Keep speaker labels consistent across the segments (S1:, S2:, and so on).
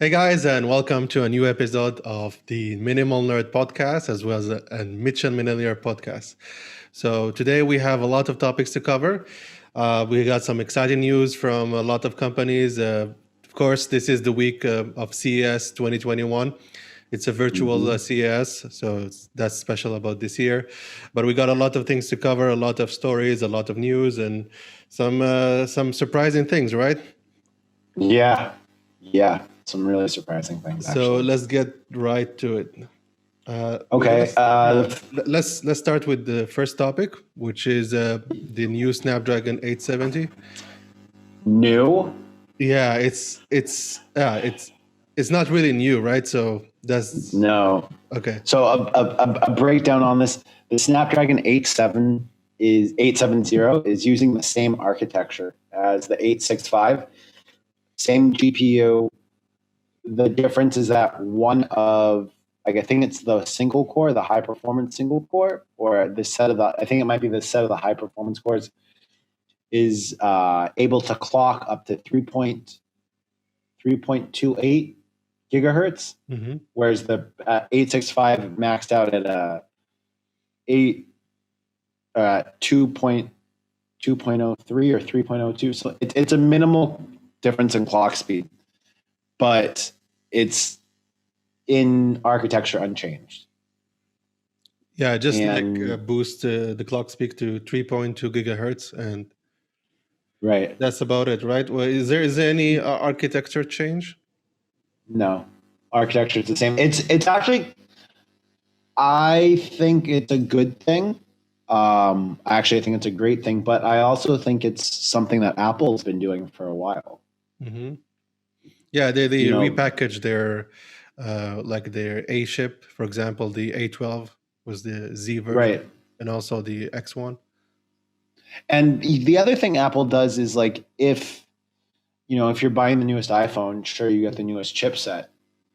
S1: Hey guys, and welcome to a new episode of the Minimal Nerd podcast, as well as a MiLLENNIAL podcast. So today we have a lot of topics to cover. We got some exciting news from a lot of companies. Of course, this is the week of CES 2021. It's a virtual CES, so that's special about this year. But we got a lot of things to cover, a lot of stories, a lot of news, and some surprising things, right?
S2: Yeah, some really surprising things.
S1: So
S2: Actually,
S1: let's get right to it.
S2: okay.
S1: Let's start with the first topic, which is the new Snapdragon 870.
S2: New?
S1: Yeah, it's not really new, right? So that's
S2: No.
S1: okay.
S2: So a breakdown on this: the Snapdragon 870 is using the same architecture as the 865, same GPU. The difference is that one of I think it's the single core, the high performance single core, or the set of the I think it might be the set of the high performance cores is able to clock up to 3.28 gigahertz, whereas the 865 maxed out at 2.03 or 3.02. So it's a minimal difference in clock speed, but it's in architecture unchanged.
S1: Yeah, just boost the clock speed to 3.2 gigahertz, and
S2: right.
S1: that's about it, right? Well, is there any architecture change?
S2: No, architecture is the same. It's actually, I think it's a good thing. Actually, I think it's a great thing, but I also think it's something that Apple's been doing for a while.
S1: Mm-hmm. Yeah, they repackaged their like their A chip, for example, the A12 was the Z version,
S2: right,
S1: and also the X1.
S2: And the other thing Apple does is like if you're buying the newest iPhone, sure you get the newest chipset,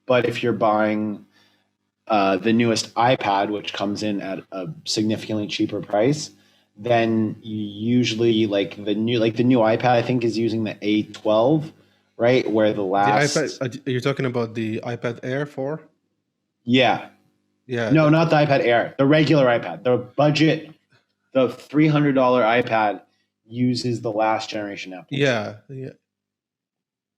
S2: but if you're buying the newest iPad, which comes in at a significantly cheaper price, then you usually like the new iPad I think is using the A12, right? Where the last
S1: iPad, are you talking about the iPad Air 4?
S2: Yeah.
S1: Yeah.
S2: No, not the iPad Air. The regular iPad. The budget, the $300 iPad uses the last generation Apple.
S1: Yeah.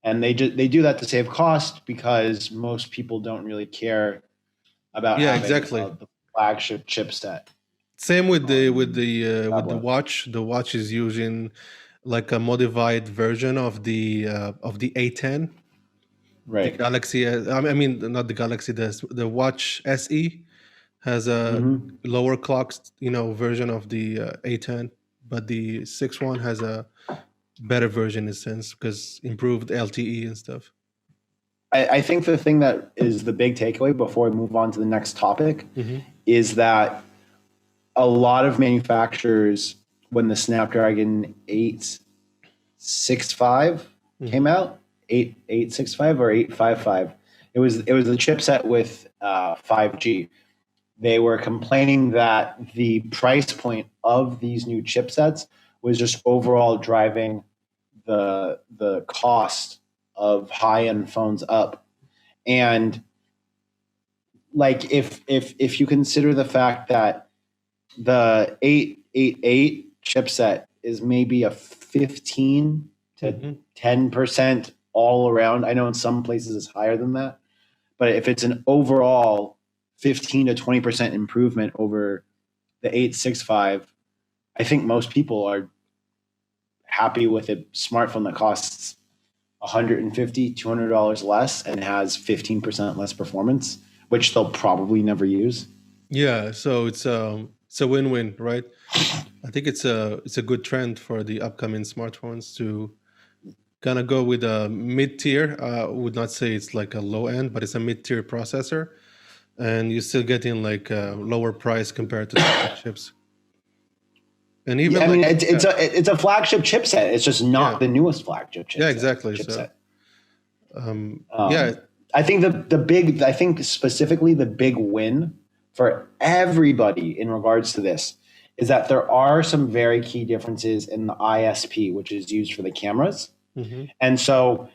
S2: And they do that to save cost because most people don't really care about having the flagship chipset.
S1: Same with the watch. The watch is using like a modified version of the A10.
S2: Right.
S1: The Galaxy. I mean, not the Galaxy. The Watch SE has a lower clock, version of the A10, but the 6 one has a better version in a sense because improved LTE and stuff.
S2: I think the thing that is the big takeaway before we move on to the next topic is that a lot of manufacturers, when the Snapdragon 865 came out, 865 or 855, it was the chipset with 5G. They were complaining that the price point of these new chipsets was just overall driving the cost of high-end phones up. And like if you consider the fact that the 888 chipset is maybe a 15 to 10% all around. I know in some places it's higher than that, but if it's an overall 15 to 20% improvement over the 865, I think most people are happy with a smartphone that costs $150, $200 less and has 15% less performance, which they'll probably never use.
S1: Yeah, so it's a win-win, right? I think it's a good trend for the upcoming smartphones to kind of go with a mid-tier. I would not say it's like a low end, but it's a mid-tier processor, and you're still getting like a lower price compared to the flagships. And even
S2: it's a flagship chipset. It's just not the newest flagship chipset.
S1: Yeah, exactly.
S2: Chipset.
S1: So,
S2: I think specifically the big win for everybody in regards to this is that there are some very key differences in the ISP, which is used for the cameras. And so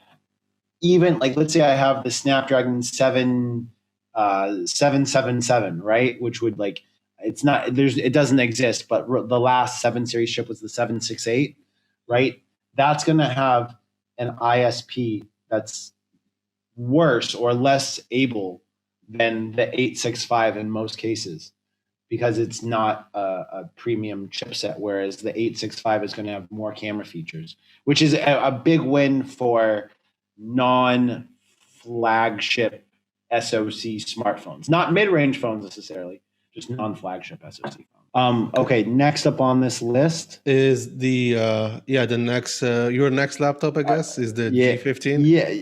S2: even like, let's say I have the Snapdragon 777, right? Which would like, it's not, it doesn't exist, but the last 7 series chip was the 768, right? That's going to have an ISP that's worse or less able than the 865 in most cases, because it's not a premium chipset, whereas the 865 is going to have more camera features, which is a big win for non-flagship SoC smartphones, not mid-range phones necessarily, just non-flagship SoC phones. Okay, next up on this list
S1: is the next your next laptop, I guess, is the
S2: yeah,
S1: G15.
S2: yeah.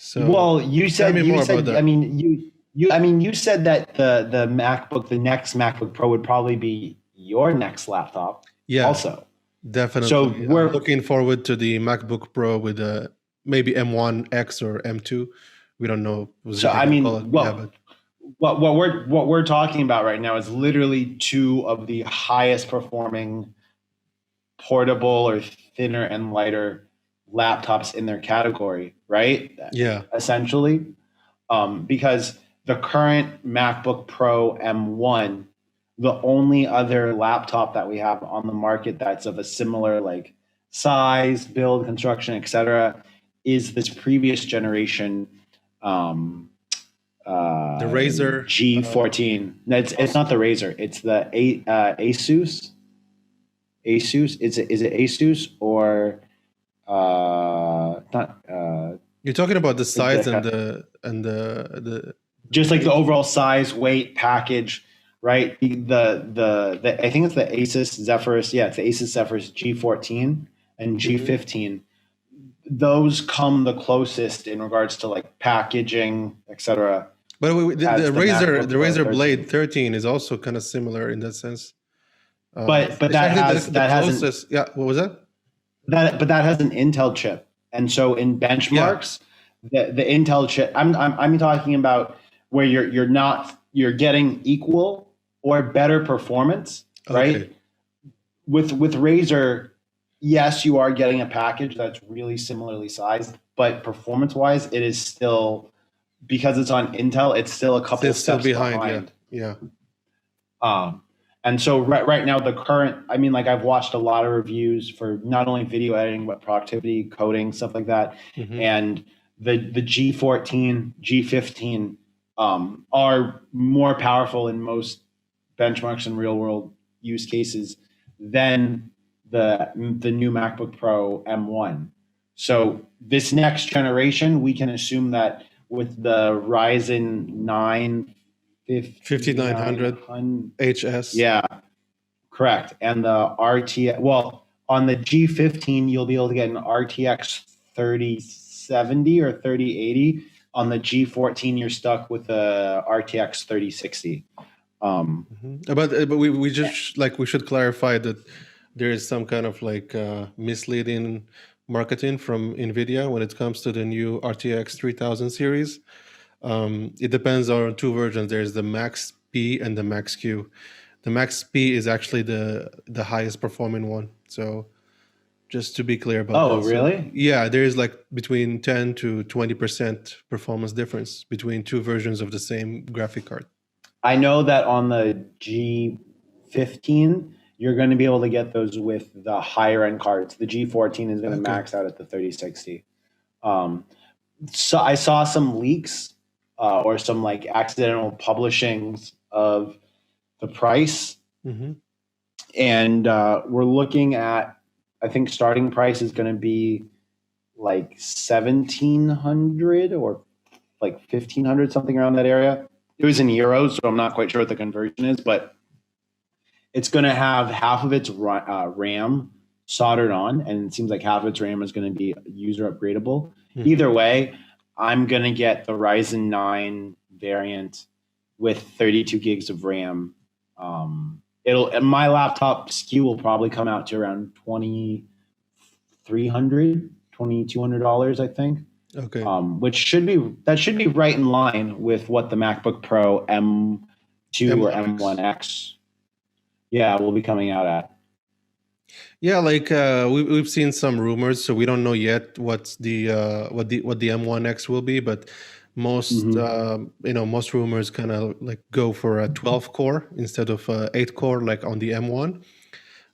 S1: So
S2: Well, you
S1: tell
S2: said
S1: me more about
S2: I
S1: that.
S2: mean you said that the MacBook, the next MacBook Pro would probably be your next laptop
S1: Yeah,
S2: also. So
S1: definitely. I'm
S2: we're
S1: looking forward to the MacBook Pro with maybe M1 X or M2. We don't know what
S2: so
S1: they're
S2: I
S1: gonna call it.
S2: mean
S1: Yeah, but
S2: what we're talking about right now is literally two of the highest performing portable or thinner and lighter laptops in their category, right?
S1: yeah.
S2: Essentially, because the current MacBook Pro M1, the only other laptop that we have on the market that's of a similar like size, build, construction, etc., is this previous generation um,
S1: The Razer.
S2: G14. No, it's not the Razer. It's the Asus. Asus. Is it Asus or not?
S1: You're talking about the size and
S2: The
S1: the
S2: just like the
S1: weight.
S2: overall size, weight, package, right? The I think it's the Asus Zephyrus. Yeah, it's the Asus Zephyrus G14 and
S1: Mhm.
S2: G15. Those come the closest in regards to like packaging, etc.
S1: But
S2: as the
S1: The
S2: MacBook Pro
S1: Razer Blade
S2: 13.
S1: 13 is also kind of similar in that sense.
S2: But
S1: It's
S2: that
S1: actually
S2: has
S1: the
S2: that has an
S1: closest. Yeah, what was that?
S2: that has an Intel chip, and so in
S1: Yeah.
S2: benchmarks, the Intel chip. I'm talking about where you're getting equal or better performance,
S1: Okay.
S2: right? With Razer, yes, you are getting a package that's really similarly sized, but performance wise, it is still, because it's on Intel, it's still a couple
S1: Still
S2: steps
S1: behind. Yeah.
S2: behind.
S1: Yeah.
S2: Um, and so right now, the current, I mean, like I've watched a lot of reviews for not only video editing, but productivity, coding, stuff like that.
S1: Hmm.
S2: And the G14, G15 are more powerful in most benchmarks and real world use cases than the new MacBook Pro M1. So this next generation, we can assume that with the Ryzen 9
S1: 5900
S2: 5900.
S1: HS.
S2: Yeah, correct. And the RTX, well, on the G15, you'll be able to get an RTX 3070 or 3080. On the G14, you're stuck with a RTX 3060.
S1: But we just like we should clarify that there is some kind of like misleading marketing from Nvidia when it comes to the new RTX 3000 series. It depends on two versions. There's the Max P and the Max Q. The Max P is actually the highest performing one. So just to be clear about
S2: Oh,
S1: that. So
S2: really?
S1: yeah, there is like between 10 to 20% performance difference between two versions of the same graphic card.
S2: I know that on the G15, you're going to be able to get those with the higher end cards. The G14 is going to
S1: Okay.
S2: max out at the 3060. Um, so I saw some leaks or some like accidental publishings of the price,
S1: Hmm.
S2: and we're looking at, I think starting price is going to be like 1,700 or like 1,500, something around that area. It was in euros, so I'm not quite sure what the conversion is, but it's going to have half of its RAM soldered on, and it seems like half of its RAM is going to be user upgradable.
S1: Hmm.
S2: Either way, I'm going to get the Ryzen 9 variant with 32 gigs of RAM. It'll my laptop SKU will probably come out to around $2,200, I think.
S1: Okay.
S2: Which should be right in line with what the MacBook Pro M2 or
S1: M1X.
S2: M1X, yeah, will be coming out at.
S1: Yeah, like we've seen some rumors, so we don't know yet what's the what the M1X will be, but most
S2: Hmm.
S1: most rumors kind of like go for a 12 core instead of 8 core like on the M1,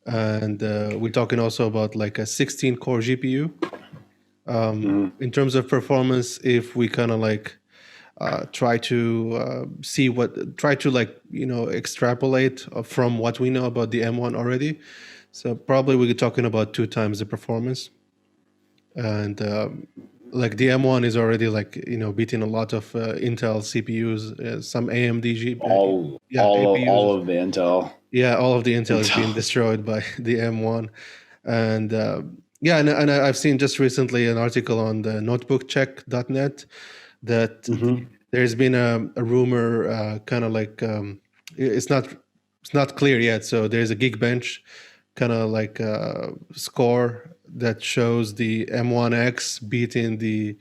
S1: and we're talking also about like a 16 core GPU.
S2: Hmm.
S1: In terms of performance, if we kind of like try to try to like extrapolate from what we know about the M1 already, so probably we're talking about two times the performance, and like the M1 is already like beating a lot of Intel CPUs, some AMD yeah, APUs.
S2: All of the Intel.
S1: Yeah, all of the Intel is being
S2: Intel.
S1: destroyed by the M1, and yeah, and I've seen just recently an article on the notebookcheck.net that
S2: Hmm.
S1: there's been a rumor, kind of like it's not clear yet. So there's a Geekbench kind of like score that shows the M1X beating the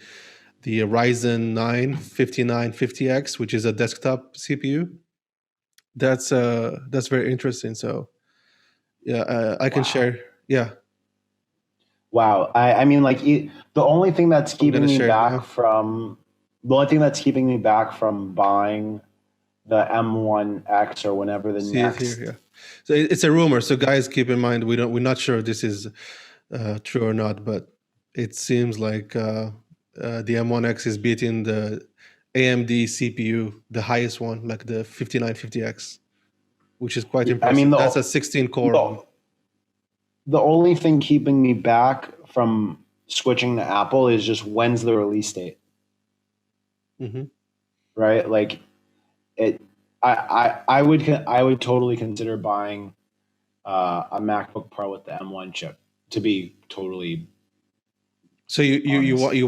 S1: Ryzen 9 5950X, which is a desktop CPU. That's very interesting. So yeah, I can
S2: Wow.
S1: share. Yeah,
S2: Wow. I mean, like the only thing that's
S1: I'm gonna
S2: keeping me
S1: share it
S2: back
S1: now.
S2: from the only thing that's keeping me back from buying the M1X or whenever the
S1: See it here.
S2: next.
S1: Yeah, so it's a rumor. So guys, keep in mind we're not sure if this is true or not, but it seems like the M1X is beating the AMD CPU, the highest one, like the 5950X, which is quite
S2: I mean,
S1: impressive. That's a 16 core one.
S2: the the only thing keeping me back from switching to Apple is just when's the release date,
S1: Hmm.
S2: right? Like it. I would totally consider buying a MacBook Pro with the M1 chip. To be totally
S1: So
S2: honest, like
S1: you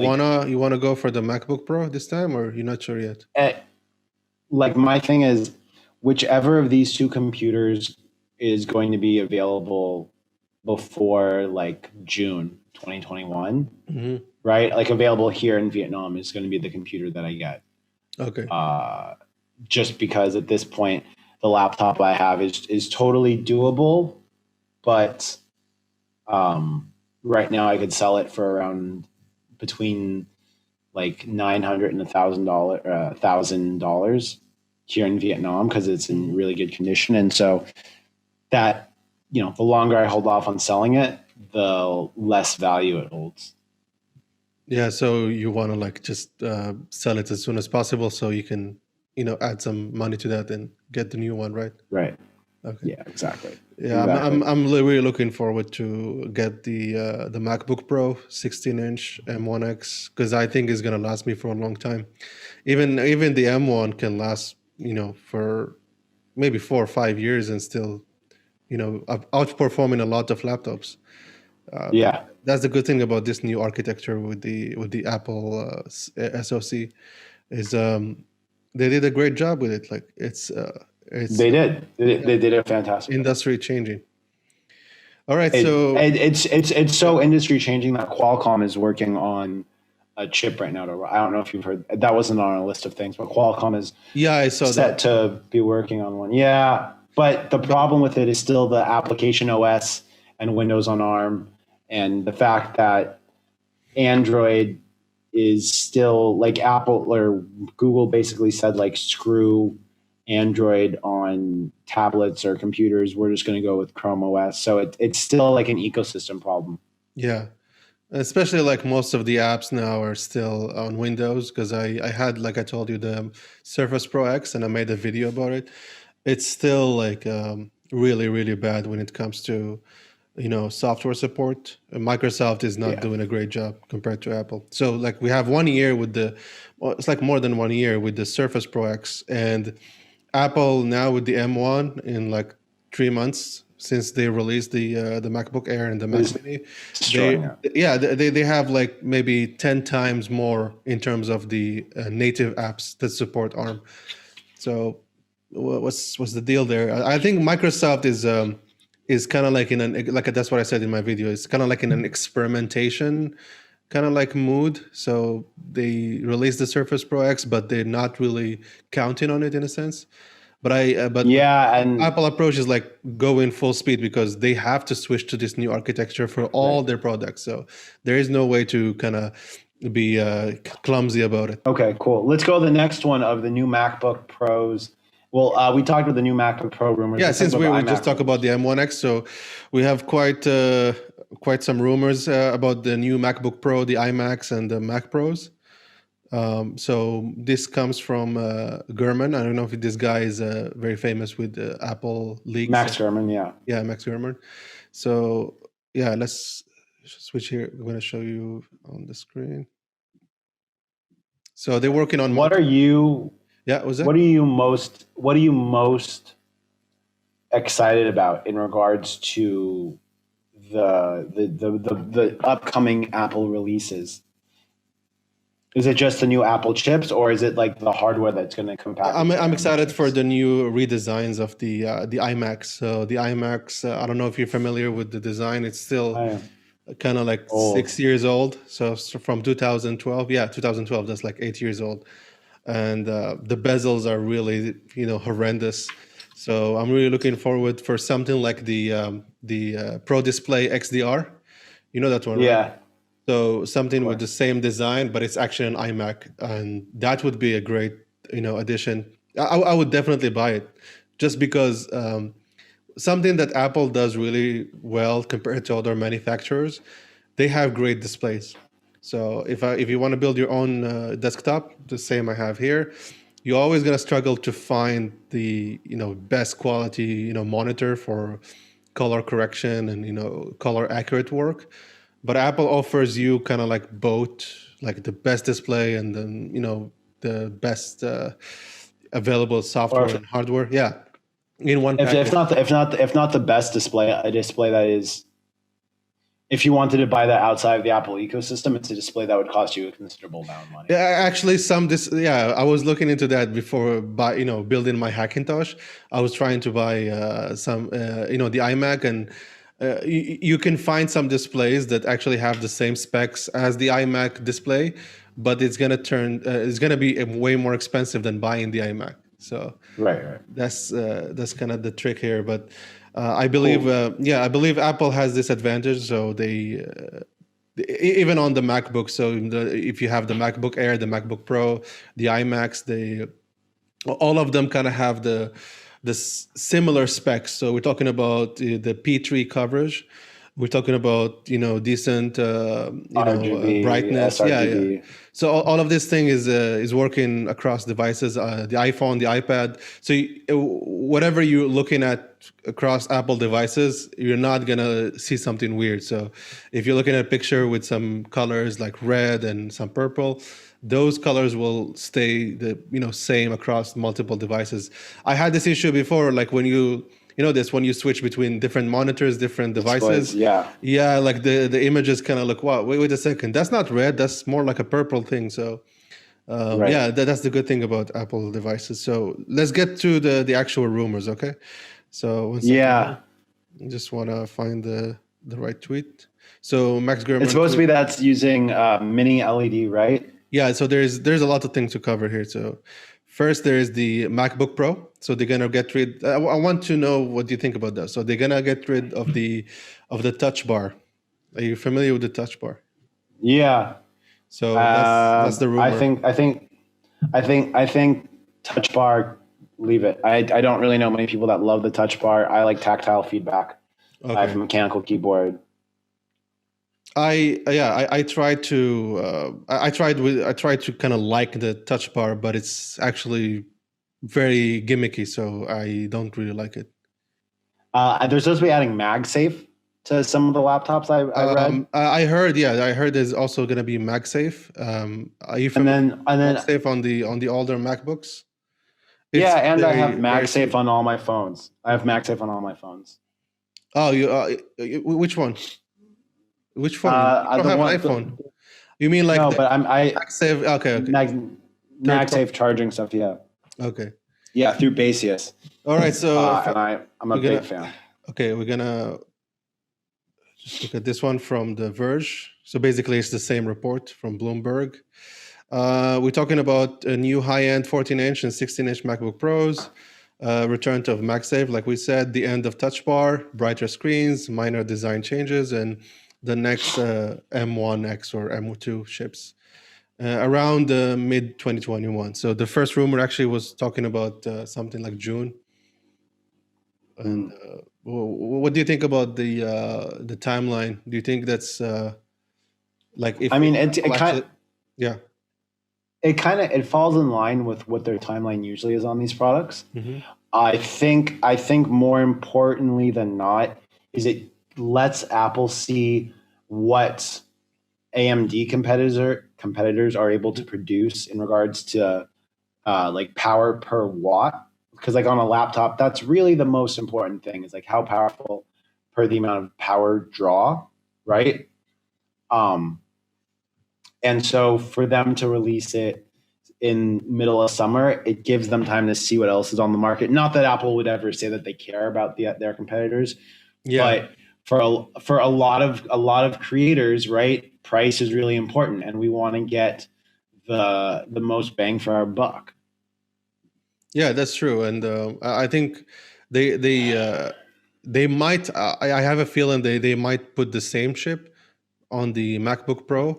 S1: wanna go for the MacBook Pro this time, or you're not sure yet?
S2: eh, like my thing is whichever of these two computers is going to be available before like June 2021,
S1: Hmm.
S2: right? Like available here in Vietnam is going to be the computer that I get.
S1: Okay.
S2: Uh, just because at this point the laptop I have is totally doable, but right now I could sell it for around between like 900 and $1,000 here in Vietnam because it's in
S1: Hmm.
S2: really good condition. And so that, the longer I hold off on selling it, the less value it holds.
S1: Yeah. So you want to like just sell it as soon as possible, so you can add some money to that and get the new one, right?
S2: Right.
S1: Okay.
S2: Yeah, exactly.
S1: Yeah,
S2: Exactly.
S1: really looking forward to get the MacBook Pro 16-inch M1X, because I think it's gonna last me for a long time. Even the M1 can last for maybe 4 or 5 years and still outperforming a lot of laptops.
S2: Yeah.
S1: That's the good thing about this new architecture with the Apple SoC is they did a great job with it. Like it's
S2: They did.
S1: yeah,
S2: They did a fantastic job.
S1: industry changing. All right,
S2: It,
S1: so
S2: it it's
S1: yeah.
S2: so industry changing that Qualcomm is working on a chip right now. I don't know if you've heard that wasn't on a list of things, but Qualcomm is
S1: Yeah, I saw
S2: set
S1: that.
S2: to be working on one. Yeah, but the
S1: But
S2: problem with it is still the application OS and Windows on ARM, and the fact that Android is still like Apple or Google basically said like screw Android on tablets or computers. We're just going to go with Chrome OS. So it's still like an ecosystem problem.
S1: yeah, especially like most of the apps now are still on Windows, because I had, like I told you, the Surface Pro X and I made a video about it. It's still like really really bad when it comes to software support. Microsoft is not
S2: Yeah.
S1: doing a great job compared to Apple. So like we have 1 year with well, it's like more than 1 year with the Surface Pro X, and Apple now with the M1 in like 3 months since they released the MacBook Air and the Mac
S2: Is
S1: Mini.
S2: destroying
S1: They
S2: it.
S1: yeah they have like maybe 10 times more in terms of the native apps that support ARM. So what's the deal there? I think Microsoft is kind of like in an, like that's what I said in my video. It's kind of like in an experimentation kind of like mood. So they released the Surface Pro X, but they're not really counting on it in a sense. But
S2: Yeah, and
S1: Apple approach is like go in full speed because they have to switch to this new architecture for all their products. So there is no way to kind of be clumsy about it.
S2: okay, cool. Let's go to the next one of the new MacBook Pros. Well, we talked about the new MacBook Pro rumors.
S1: Yeah,
S2: Let's talk
S1: since
S2: about
S1: we
S2: the
S1: just
S2: iMac
S1: talk about the
S2: rumors.
S1: M1X, so we have quite some rumors about the new MacBook Pro, the iMacs, and the Mac Pros. So this comes from Gurman. I don't know if this guy is very famous with Apple leaks.
S2: Max Gurman, yeah.
S1: Yeah, Max Gurman. So yeah, let's switch here. I'm going to show you on the screen. So they're working on.
S2: What are you?
S1: Yeah, was that?
S2: What are you most excited about in regards to the upcoming Apple releases? Is it just the new Apple chips, or is it like the hardware that's going to come packaged?
S1: I'm excited for the new redesigns of the iMacs. So the iMacs, I don't know if you're familiar with the design. It's still kind of like
S2: old.
S1: 6 years old. So from 2012, yeah, 2012. That's like 8 years old, and the bezels are really horrendous. So I'm really looking forward for something like the Pro Display XDR. You know that one, right?
S2: Yeah.
S1: So something with the same design, but it's actually an iMac, and that would be a great, addition. I would definitely buy it, just because something that Apple does really well compared to other manufacturers, they have great displays. So if you want to build your own desktop, the same I have here, you're always going to struggle to find the best quality monitor for color correction and color accurate work. But Apple offers you kind of like both, like the best display and then the best available software and hardware. Yeah, in one package.
S2: If not the best display, a display that is. If you wanted to buy that outside of the Apple ecosystem, it's a display that would cost you a considerable amount of money.
S1: Yeah, actually, I was looking into that before building my Hackintosh. I was trying to buy some, the iMac, and you can find some displays that actually have the same specs as the iMac display, but it's gonna be way more expensive than buying the iMac. So
S2: right.
S1: That's kind of the trick here, but. I believe, I believe Apple has this advantage. So they, even on the MacBook. So if you have the MacBook Air, the MacBook Pro, the iMacs, all of them kind of have the similar specs. So we're talking about the P3 coverage. We're talking about decent
S2: RGB,
S1: brightness.
S2: sRGB.
S1: Yeah. So all of this thing is working across devices, the iPhone, the iPad. So whatever you're looking at across Apple devices, you're not gonna see something weird. So if you're looking at a picture with some colors like red and some purple, those colors will stay the same across multiple devices. I had this issue before, like when when you switch between different monitors, different devices.
S2: Yeah,
S1: like the images kind of look, wow, wait a second, that's not red, that's more like a purple thing. So yeah, that's the good thing about Apple devices. So let's get to the actual rumors, okay? So one second, I just want to find the right tweet. So Max Gurman,
S2: it's supposed to be that's using mini LED, right?
S1: Yeah, so there's a lot of things to cover here. So first, there is the MacBook Pro. So they're gonna get rid. I want to know what you think about that. So they're gonna get rid of the Touch Bar. Are you familiar with the Touch Bar?
S2: Yeah.
S1: So that's the rumor.
S2: I think Touch Bar. Leave it. I don't really know many people that love the Touch Bar. I like tactile feedback. Okay. I have a mechanical keyboard.
S1: I tried to kind of like the Touch Bar, but it's actually very gimmicky, so I don't really like it.
S2: They're supposed to be adding MagSafe to some of the laptops I read.
S1: I heard there's also going to be MagSafe. Are you familiar with MagSafe on the older MacBooks?
S2: I have MagSafe on all my phones.
S1: Oh, which one? Which phone? I don't have an iPhone. You mean like
S2: but I
S1: MagSafe? Okay.
S2: MagSafe charging stuff. Yeah.
S1: Okay.
S2: Yeah, through Basius.
S1: All right. So
S2: I'm a big fan.
S1: Okay, we're gonna just look at this one from The Verge. So basically, it's the same report from Bloomberg. We're talking about a new high-end 14-inch and 16-inch MacBook Pros. return to MagSafe, like we said, the end of Touch Bar, brighter screens, minor design changes, and the next M1X or M2 chips around mid 2021. So the first rumor actually was talking about something like June. And what do you think about the timeline? Do you think that's like if
S2: I mean,
S1: Apple actually, yeah.
S2: it falls in line with what their timeline usually is on these products.
S1: Mm-hmm.
S2: I think more importantly than not is it lets Apple see what AMD competitors are able to produce in regards to like power per watt. Because like on a laptop, that's really the most important thing is like how powerful per the amount of power draw, right? Um, and so for them to release it in middle of summer, it gives them time to see what else is on the market. Not that Apple would ever say that they care about their competitors,
S1: Yeah.
S2: but for a lot of creators, right? Price is really important, and we want to get the most bang for our buck.
S1: Yeah, that's true, and I think they might. I have a feeling they might put the same chip on the MacBook Pro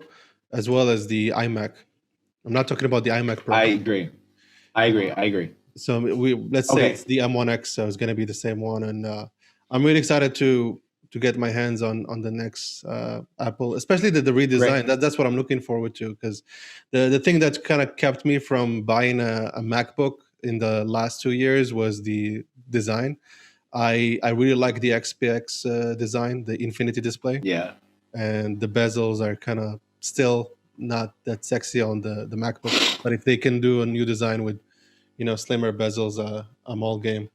S1: as well as the iMac. I'm not talking about the iMac Pro.
S2: I agree. I agree. I agree.
S1: So let's say
S2: Okay.
S1: it's the M1X, so it's going to be the same one, and I'm really excited to get my hands on the next Apple, especially the redesign.
S2: Right.
S1: That's what I'm looking forward to, because the thing that kind of kept me from buying a MacBook in the last 2 years was the design. I really like the XPX design, the infinity display,
S2: Yeah.
S1: and the bezels are kind of still not that sexy on the MacBook. But if they can do a new design with slimmer bezels, I'm all game.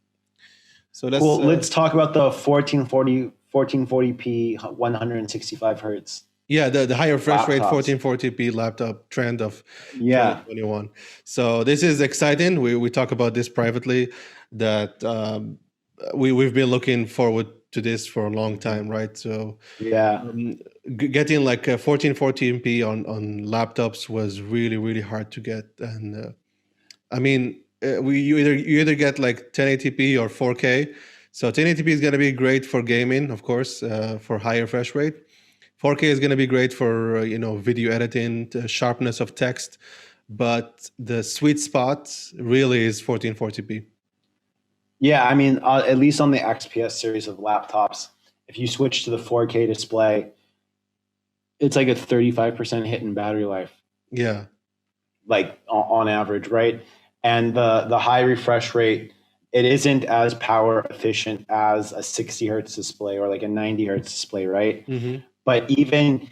S1: So
S2: Cool. Let's talk about the 1440p 165 hertz.
S1: Yeah, the higher refresh rate
S2: Laptops.
S1: 1440p laptop trend of
S2: Yeah.
S1: 2021. So this is exciting. We talk about this privately, that we've been looking forward to this for a long time, right? So
S2: Yeah.
S1: getting like a 1440p on laptops was really, really hard to get. And I mean, you either get like 1080p or 4K. So 1080p is going to be great for gaming, of course, for higher refresh rate. 4K is going to be great for video editing, the sharpness of text, but the sweet spot really is 1440p.
S2: Yeah. I mean, at least on the XPS series of laptops, if you switch to the 4K display, it's like a 35% hit in battery life.
S1: Yeah.
S2: Like on average, right? And the high refresh rate, it isn't as power efficient as a 60 hertz display or like a 90 hertz display, right?
S1: Mm-hmm.
S2: But even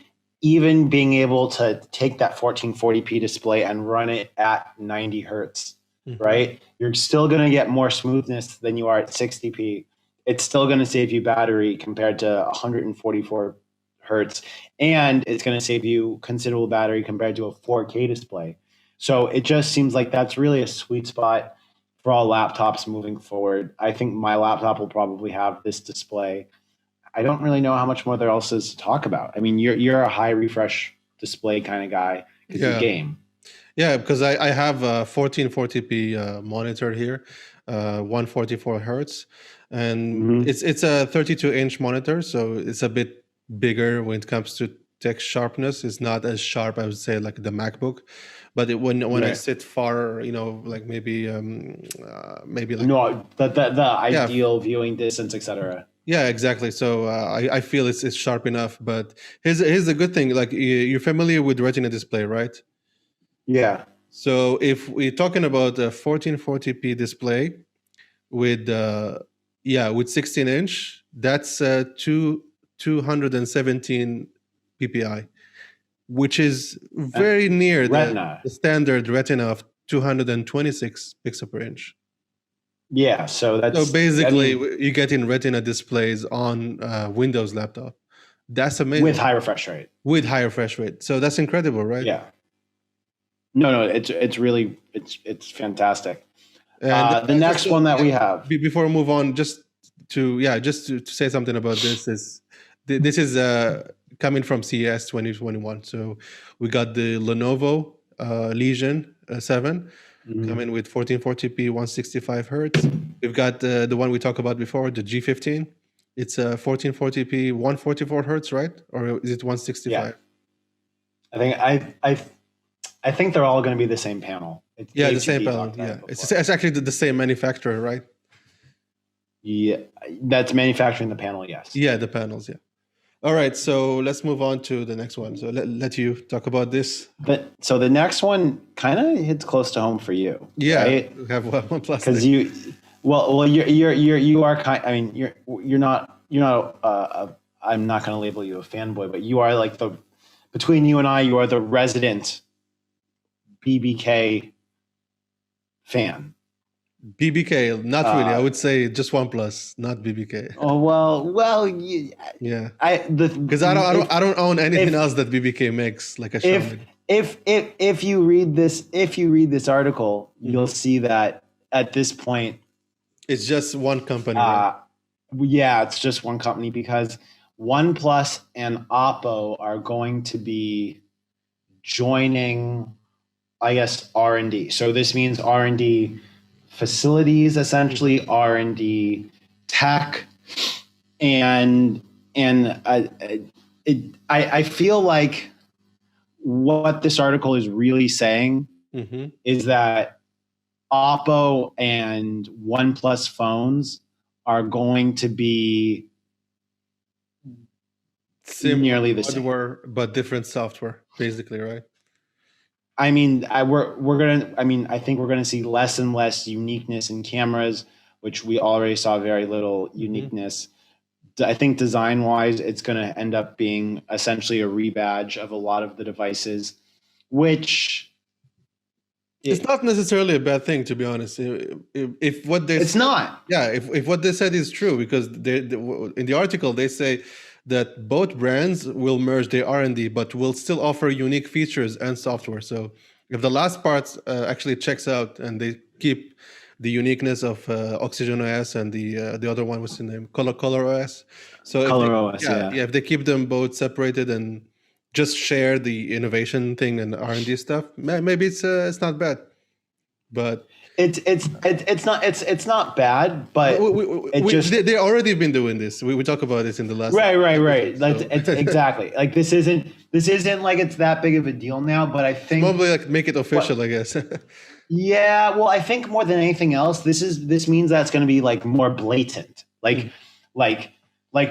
S2: being able to take that 1440p display and run it at 90 hertz,
S1: Mm-hmm.
S2: right? You're still going to get more smoothness than you are at 60p. It's still going to save you battery compared to 144 hertz, and it's going to save you considerable battery compared to a 4K display. So it just seems like that's really a sweet spot for all laptops moving forward. I think my laptop will probably have this display. I don't really know how much more there else is to talk about. I mean, you're a high refresh display kind of guy because you game.
S1: Yeah, because I have a 1440p monitor here, 144 hertz, and it's a 32-inch monitor, so it's a bit bigger when it comes to text sharpness. It's not as sharp, I would say, like the MacBook, but when I sit far, like maybe like
S2: no, the ideal viewing distance, etc.
S1: Yeah, exactly. So I feel it's sharp enough. But here's the good thing. Like you're familiar with Retina display, right?
S2: Yeah.
S1: So if we're talking about a 1440p display with with 16-inch, that's 217 ppi, which is very near the standard Retina of 226 pixel per inch.
S2: Yeah, so
S1: basically you get in Retina displays on Windows laptop. That's amazing.
S2: With high refresh rate.
S1: With high refresh rate. So that's incredible, right?
S2: Yeah. No, it's really it's fantastic. And the next one that we have.
S1: Before we move on, just to say something about this is coming from CES 2021. So we got the Lenovo Legion 7 coming with 1440p 165 hertz. We've got the one we talked about before, the G15. It's 1440p 144 hertz, right? Or is it 165?
S2: Yeah. I think they're all going to be the same panel.
S1: Yeah, the same panel. Yeah, it's actually the same manufacturer, right?
S2: Yeah, that's manufacturing the panel. Yes.
S1: Yeah, the panels. Yeah. All right, so let's move on to the next one. So let you talk about this.
S2: So the next one kind of hits close to home for you.
S1: Yeah,
S2: right?
S1: we have one plus.
S2: Because you are kind. I mean, you're not. I'm not going to label you a fanboy, but you are like between you and I, you are the resident BBK fan.
S1: BBK, not really. I would say just OnePlus, not BBK.
S2: Oh well,
S1: yeah.
S2: Because
S1: I don't own anything else that BBK makes, like a Xiaomi.
S2: If you read this article, you'll see that at this point,
S1: it's just one company. Right?
S2: Yeah, it's just one company because OnePlus and Oppo are going to be joining, I guess, R&D. So this means R&D facilities, essentially R&D tech, and I feel like what this article is really saying is that Oppo and OnePlus phones are going to be nearly the same,
S1: but different software, basically, right?
S2: I mean, I think we're gonna see less and less uniqueness in cameras, which we already saw very little uniqueness. I think design-wise, it's gonna end up being essentially a rebadge of a lot of the devices, which
S1: it's not necessarily a bad thing, to be honest. If what they
S2: it's not,
S1: yeah, if what they said is true, because in the article they say that both brands will merge their R&D, but will still offer unique features and software. So if the last part actually checks out and they keep the uniqueness of Oxygen OS and the other one, what's the name? Color OS. So if they keep them both separated and just share the innovation thing and R&D stuff, maybe it's not bad. But
S2: it's not bad, but
S1: they already been doing this. We talk about this in the last
S2: right. So. It's exactly like this isn't like it's that big of a deal now. But I think
S1: probably like make it official, I guess.
S2: Yeah, well, I think more than anything else, this means that it's going to be like more blatant. Like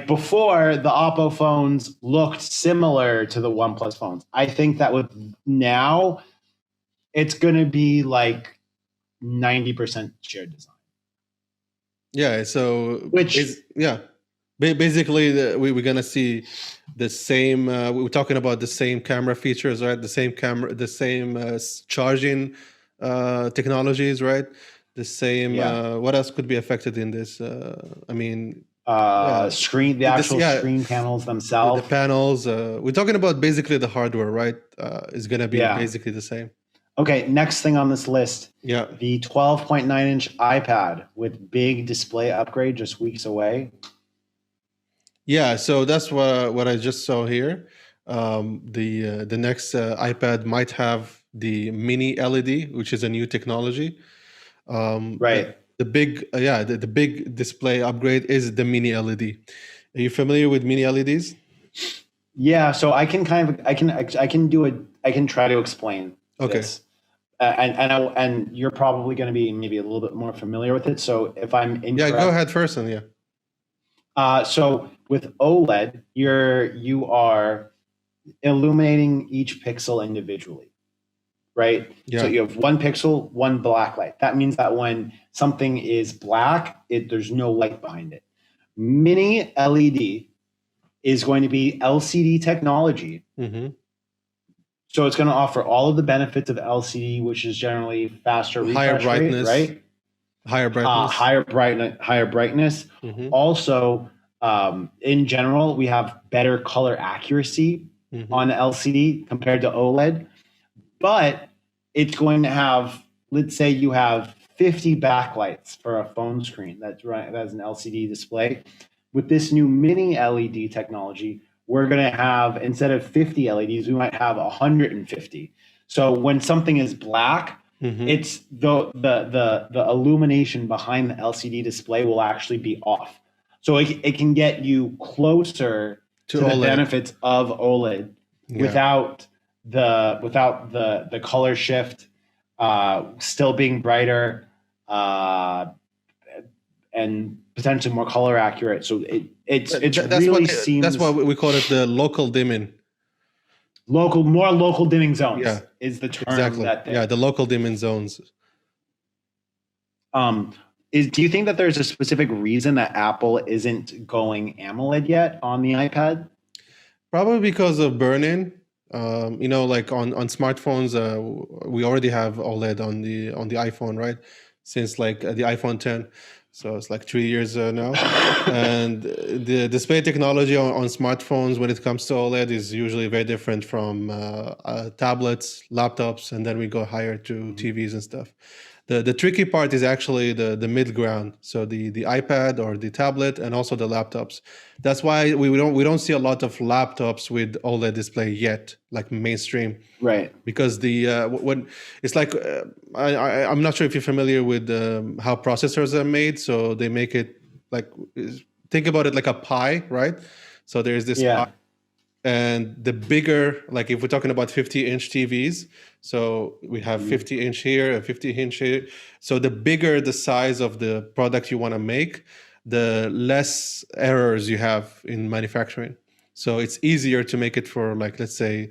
S2: before, the Oppo phones looked similar to the OnePlus phones. I think that with now, it's going to be like 90% shared design.
S1: Yeah. So basically we're gonna see the same. We're talking about the same camera features, right? The same camera, the same charging technologies, right? The same. What else could be affected in this? I mean,
S2: screen, the actual screen panels themselves.
S1: The panels. We're talking about basically the hardware, right? Is gonna be basically the same.
S2: Okay, next thing on this list.
S1: Yeah.
S2: The 12.9-inch iPad with big display upgrade just weeks away.
S1: Yeah, so that's what I just saw here. The next iPad might have the mini LED, which is a new technology.
S2: Right.
S1: The big the big display upgrade is the mini LED. Are you familiar with mini LEDs?
S2: Yeah, so I can try to explain this. And you're probably going to be maybe a little bit more familiar with it. So if I'm incorrect,
S1: go ahead first, and
S2: so with OLED, you are illuminating each pixel individually, right?
S1: Yeah.
S2: So you have one pixel, one black light. That means that when something is black, there's no light behind it. Mini LED is going to be LCD technology. So it's going to offer all of the benefits of LCD, which is generally faster refresh rate, right?
S1: Higher brightness.
S2: Higher brightness. Also, in general, we have better color accuracy on LCD compared to OLED. But it's going to have, let's say you have 50 backlights for a phone screen that's an LCD display. With this new mini LED technology, we're going to have, instead of 50 LEDs, we might have 150. So when something is black,
S1: Mm-hmm.
S2: It's the illumination behind the LCD display will actually be off. So it can get you closer
S1: To
S2: to the
S1: OLED.
S2: benefits of OLED
S1: Yeah.
S2: without the color shift, still being brighter, uh, and potentially more color accurate. So it's really
S1: That's why
S2: seems
S1: we call it the local dimming.
S2: more local dimming
S1: Yeah,
S2: zones is the term
S1: exactly.
S2: that
S1: Yeah,
S2: they
S1: the local dimming zones.
S2: um do you think that there's a specific reason that Apple isn't going AMOLED yet on the iPad?
S1: Probably because of burn-in. Like on smartphones, we already have OLED on the iPhone, right? Since like the iPhone 10, so it's like 3 years now. And the display technology on smartphones when it comes to OLED is usually very different from tablets, laptops, and then we go higher to
S2: Mhm.
S1: TVs and stuff. The tricky part is actually the mid ground, so the iPad or the tablet and also the laptops. That's why we don't see a lot of laptops with OLED display yet, like mainstream,
S2: Right.
S1: because the when it's like I'm not sure if you're familiar with how processors are made. So they make it like think about it like a pie, right? So there's this pie,
S2: Yeah.
S1: and the bigger, like if we're talking about 50-inch TVs, so we have
S2: Mhm.
S1: 50-inch here and 50-inch here. So the bigger the size of the product you want to make, the less errors you have in manufacturing. So it's easier to make it for, like, let's say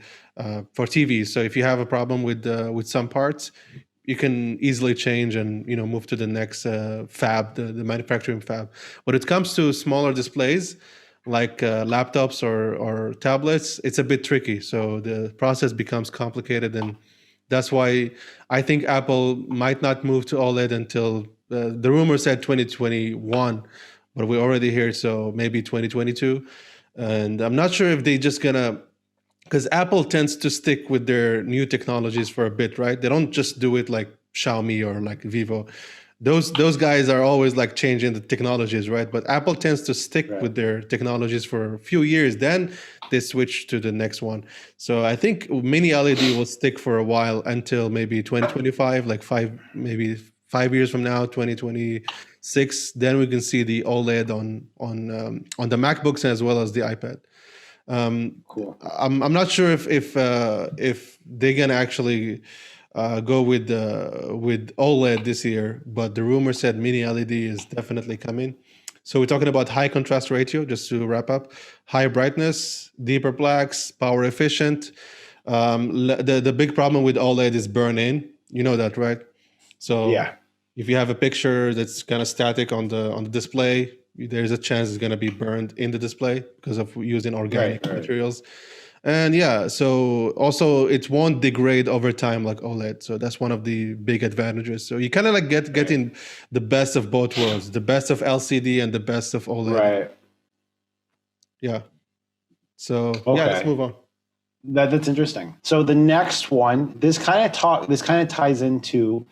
S1: for TVs. So if you have a problem with some parts, you can easily change and move to the next fab, the manufacturing fab. When it comes to smaller displays like laptops or tablets, it's a bit tricky. So the process becomes complicated, and that's why I think Apple might not move to OLED until the rumor said 2021, but we're already here, so maybe 2022. And I'm not sure if they just gonna, because Apple tends to stick with their new technologies for a bit, right? They don't just do it like Xiaomi or like Vivo. Those guys are always like changing the technologies, right? But Apple tends to stick
S2: Right.
S1: with their technologies for a few years, then they switch to the next one. So I think mini LED will stick for a while until maybe 2025, like maybe 5 years from now, 2026. Then we can see the OLED on the MacBooks as well as the iPad. Um,
S2: Cool.
S1: I'm not sure if they're gonna actually go with OLED this year, but the rumor said mini LED is definitely coming. So we're talking about high contrast ratio. Just to wrap up, high brightness, deeper blacks, power efficient. The big problem with OLED is burn in. You know that, right? So
S2: Yeah.
S1: if you have a picture that's kind of static on the display, there's a chance it's going to be burned in the display because of using
S2: Right.
S1: organic
S2: Right.
S1: materials. And yeah, so also it won't degrade over time like OLED. So that's one of the big advantages. So you kind of like
S2: Right.
S1: getting the best of both worlds, the best of LCD and the best of OLED.
S2: Right.
S1: Yeah. So yeah, let's
S2: Okay.
S1: move on.
S2: That's interesting. So the next one, this kind of ties into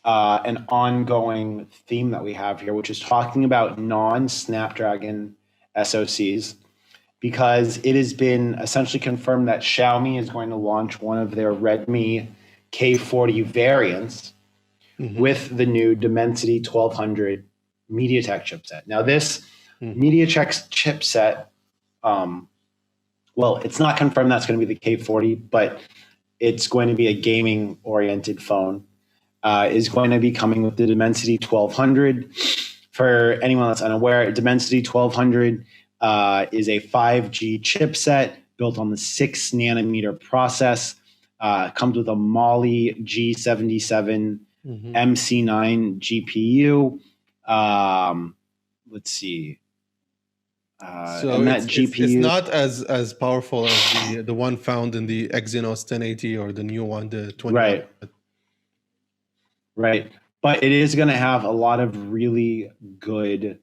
S2: an ongoing theme that we have here, which is talking about non-Snapdragon SoCs, because it has been essentially confirmed that Xiaomi is going to launch one of their Redmi K40 variants
S1: Hmm.
S2: with the new Dimensity 1200 MediaTek chipset. Now, this
S1: Hmm.
S2: MediaTek chipset, um, well, it's not confirmed that's going to be the K40, but it's going to be a gaming oriented phone. Is going to be coming with the Dimensity 1200. For anyone that's unaware, Dimensity 1200 is a 5G chipset built on the 6 nanometer process. Comes with a Mali G77
S1: Hmm.
S2: MC9 GPU. Let's see.
S1: So
S2: And that
S1: it's
S2: GPU,
S1: not as powerful as the one found in the Exynos 1080 or the new one, the 2090.
S2: right, right. But it is going to have a lot of really good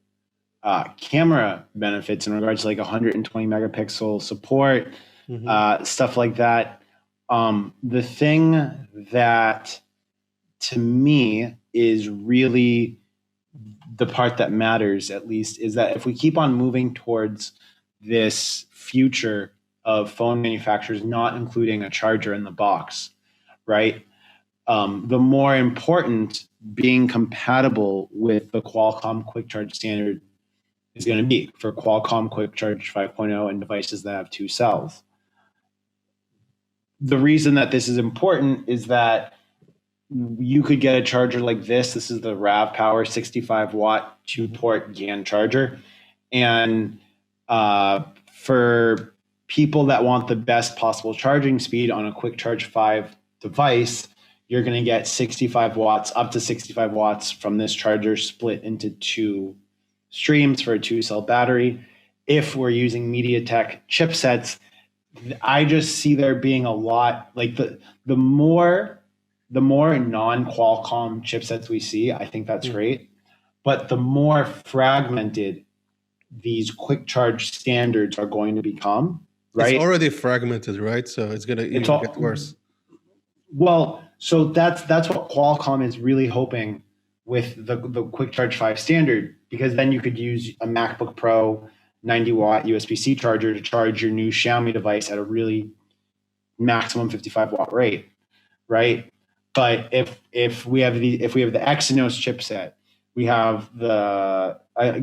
S2: camera benefits in regards to like 120 megapixel support,
S1: Hmm.
S2: stuff like that. The thing that to me is really the part that matters, at least, is that if we keep on moving towards this future of phone manufacturers not including a charger in the box, right? the more important being compatible with the Qualcomm Quick Charge standard is going to be for Qualcomm Quick Charge 5.0 and devices that have two cells. The reason that this is important is that you could get a charger like this. This is the RAV Power 65 watt 2-port GAN charger. And for people that want the best possible charging speed on a Quick Charge 5 device, you're going to get 65 watts, up to 65 watts from this charger split into two streams for a 2-cell battery. If we're using MediaTek chipsets, I just see there being a lot, like the more non-Qualcomm chipsets we see, I think that's great. But the more fragmented these quick charge standards are going to become, right?
S1: It's already fragmented, right? So it's going to even get worse.
S2: Well, so that's what Qualcomm is really hoping with the Quick Charge 5 standard, because then you could use a MacBook Pro 90-watt USB-C charger to charge your new Xiaomi device at a really maximum 55-watt rate, right? But if we have the Exynos chipset, we have the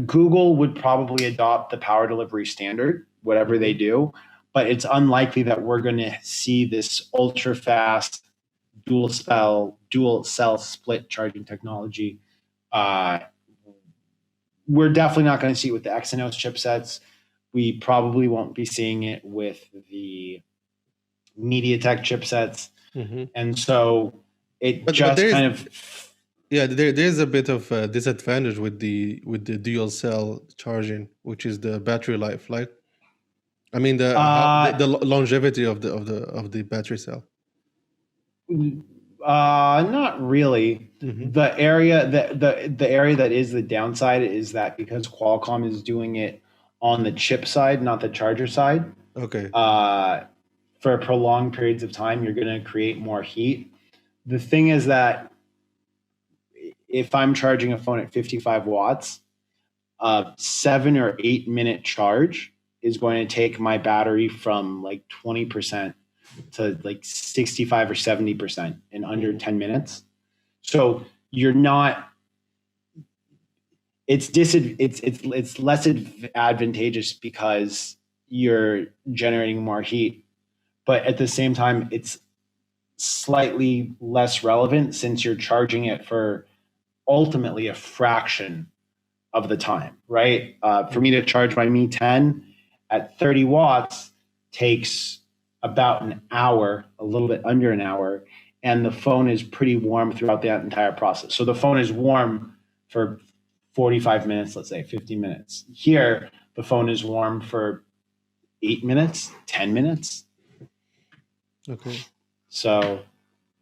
S2: Google would probably adopt the power delivery standard, whatever they do, but it's unlikely that we're going to see this ultra fast dual cell split charging technology. We're definitely not going to see it with the Exynos chipsets. We probably won't be seeing it with the MediaTek chipsets. And so
S1: there's a bit of a disadvantage with the dual cell charging, which is the battery life. Like, I mean the longevity of the battery cell.
S2: Not really. The area that is the downside is that because Qualcomm is doing it on the chip side, not the charger side.
S1: Okay.
S2: For prolonged periods of time, you're going to create more heat. The thing is that if I'm charging a phone at 55 watts, a 7 or 8 minute charge is going to take my battery from like 20% to like 65 or 70% in under 10 minutes. So you're not, it's less advantageous because you're generating more heat, but at the same time, it's slightly less relevant since you're charging it for ultimately a fraction of the time, right? For me to charge my Mi 10 at 30 watts takes about an hour, a little bit under an hour, and the phone is pretty warm throughout that entire process. So the phone is warm for 45 minutes, let's say 50 minutes. Here, the phone is warm for 8 minutes, 10 minutes.
S1: Okay.
S2: So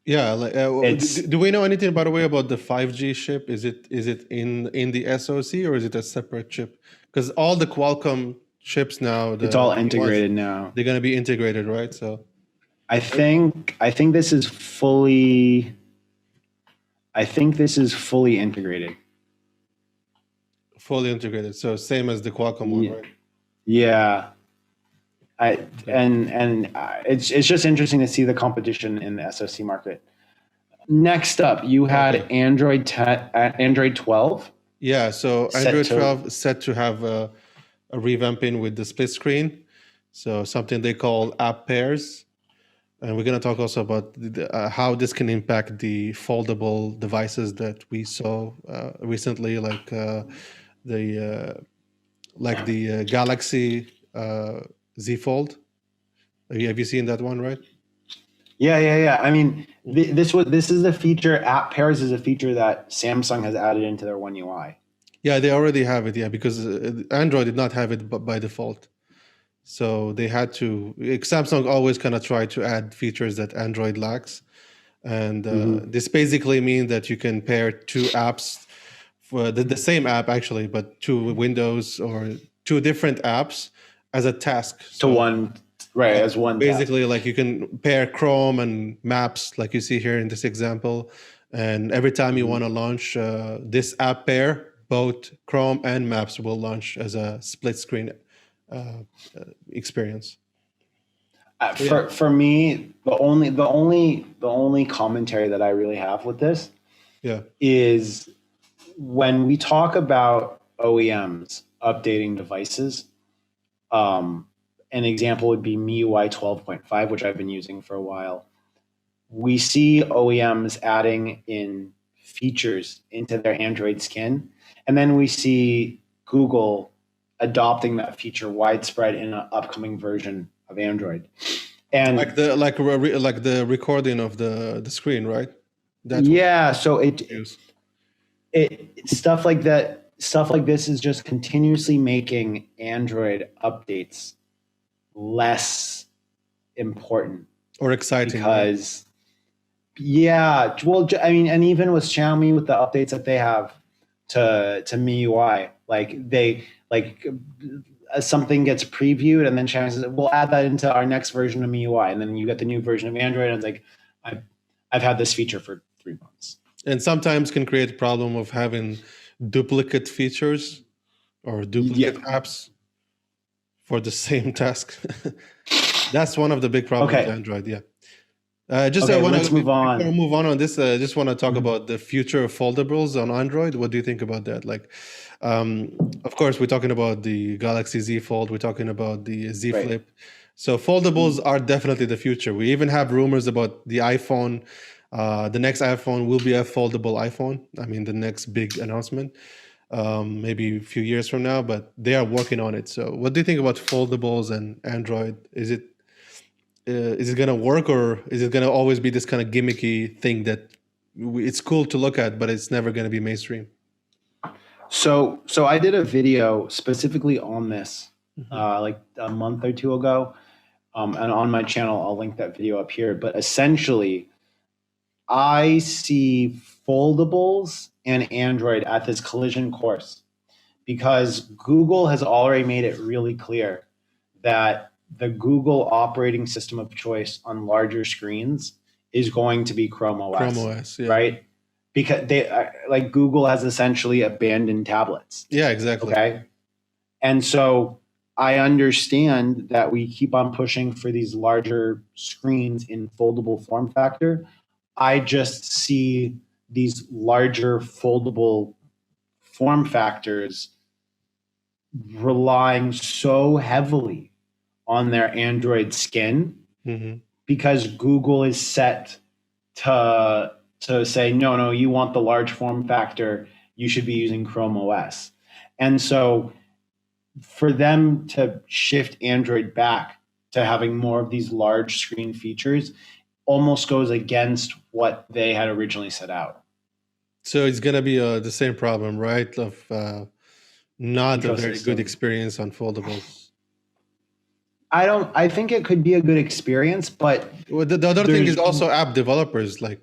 S1: yeah, like, do we know anything, by the way, about the 5G chip? Is it in the SoC or is it a separate chip? Because all the Qualcomm chips now,
S2: it's all integrated now.
S1: They're going to be integrated, right? So
S2: I think this is fully integrated.
S1: Fully integrated. So same as the Qualcomm one, right?
S2: Yeah. It's just interesting to see the competition in the SoC market. Next up, you had Android 12.
S1: Yeah, so Android 12 set to have a revamping with the split screen. So something they call app pairs. And we're going to talk also about how this can impact the foldable devices that we saw recently, like the Galaxy Z Fold. Have you seen that one, right?
S2: Yeah. I mean, this is a feature. App pairs is a feature that Samsung has added into their One UI.
S1: Yeah, they already have it. Yeah, because Android did not have it by default, so they had to. Samsung always kind of try to add features that Android lacks, and this basically means that you can pair two apps for the same app actually, but two windows or two different apps as a task.
S2: So one. Right, as one.
S1: Basically, task. Like you can pair Chrome and Maps, like you see here in this example. And every time you want to launch this app pair, both Chrome and Maps will launch as a split screen experience. So yeah,
S2: For me, the only commentary that I really have with this
S1: yeah,
S2: is when we talk about OEMs updating devices. Um, an example would be MIUI 12.5, which I've been using for a while. We see OEMs adding in features into their Android skin, and then we see Google adopting that feature widespread in an upcoming version of Android.
S1: like
S2: And
S1: like the recording of the screen, right? That's what
S2: yeah, so
S1: we use.
S2: it stuff like this is just continuously making Android updates less important
S1: Or exciting, right?
S2: because yeah, well, I mean, and even with Xiaomi with the updates that they have to MIUI, like something gets previewed and then Xiaomi says we'll add that into our next version of MIUI, and then you get the new version of Android, and it's like I've I've had this feature for 3 months.
S1: And sometimes can create a problem of having duplicate features or
S2: Yeah.
S1: duplicate apps for the same task. That's one of the big problems with
S2: Okay.
S1: Android. Yeah. Just
S2: Okay.
S1: want
S2: Let's
S1: to
S2: move
S1: before we
S2: on.
S1: move on this. Just want to talk
S2: Mhm.
S1: about the future of foldables on Android. What do you think about that? Like, of course, we're talking about the Galaxy Z Fold. We're talking about the Z
S2: Right.
S1: Flip. So foldables are definitely the future. We even have rumors about the iPhone. The next iPhone will be a foldable iPhone. I mean, the next big announcement, maybe a few years from now. But they are working on it. So, what do you think about foldables and Android? Is it gonna work, or is it gonna always be this kind of gimmicky thing that it's cool to look at, but it's never gonna be mainstream?
S2: So I did a video specifically on this
S1: Hmm.
S2: like a month or two ago, and on my channel I'll link that video up here. But essentially, I see foldables and Android at this collision course because Google has already made it really clear that the Google operating system of choice on larger screens is going to be Chrome
S1: Chrome
S2: OS,
S1: OS, yeah,
S2: right? Because they like Google has essentially abandoned tablets.
S1: yeah, exactly.
S2: Okay. And so I understand that we keep on pushing for these larger screens in foldable form factor. I just see these larger foldable form factors relying so heavily on their Android skin
S1: Hmm.
S2: because Google is set to say no, no, you want the large form factor, you should be using Chrome OS. And so for them to shift Android back to having more of these large screen features almost goes against what they had originally set out.
S1: So it's gonna be the same problem, right? Of not a very good
S2: Ecosystem.
S1: experience on foldables.
S2: I think it could be a good experience, but
S1: Well, the other thing is
S2: there's
S1: also app developers. Like,